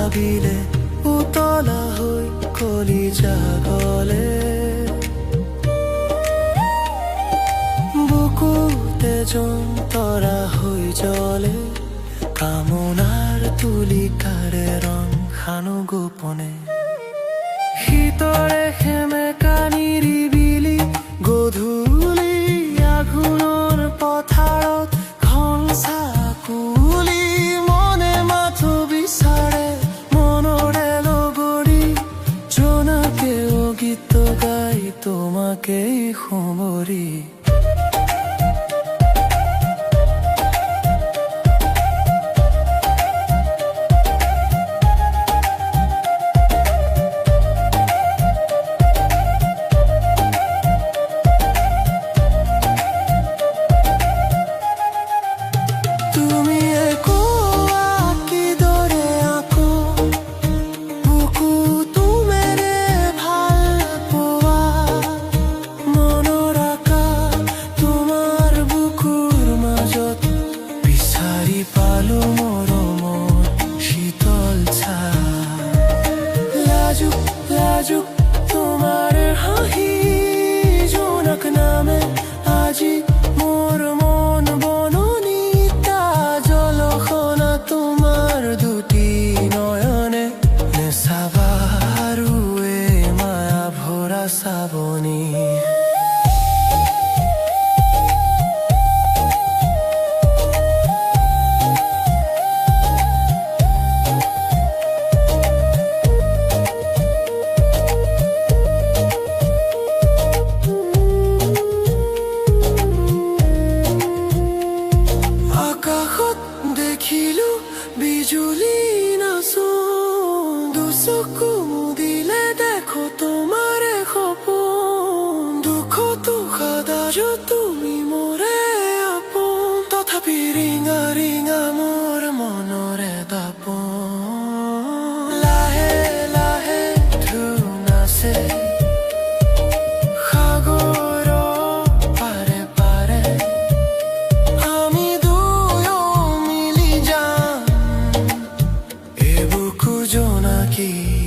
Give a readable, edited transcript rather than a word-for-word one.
ভাবিলে উতলা হৈ কলিজা গলে বুকুতে যন্তৰা হৈ জ্বলে কামনাৰ তুলিকাৰে ৰং সানো গোপনে শীতৰে সেমেকা নিৰিবিলি গধূলি আঘোণৰ পথাৰত ঘন চাকুলি মনে মাথো বিচাৰে মনৰে লগৰী জোনাকেও গীত গাই তোমাকেই সুমৰি পালো মৰমৰ শীতল ছা লাজুক তোমাৰ হাঁহি জোনাক নামে আজি মোৰ মন বননিতা জলসনা তোমাৰ দুটি নয়নে নেচাবা আৰু এই মায়া ভৰা চাবনি দেখিলো বিজুলী নাচো দুচকু মুদিলে দেখো তোমাৰে সপোন দুখতো সদায় তুমি মোৰে আপোন তথাপি ৰিঙা ৰিঙা মোৰ মনৰে দাপোন লাহে লাহে ঢৌ নাচে জোনাকী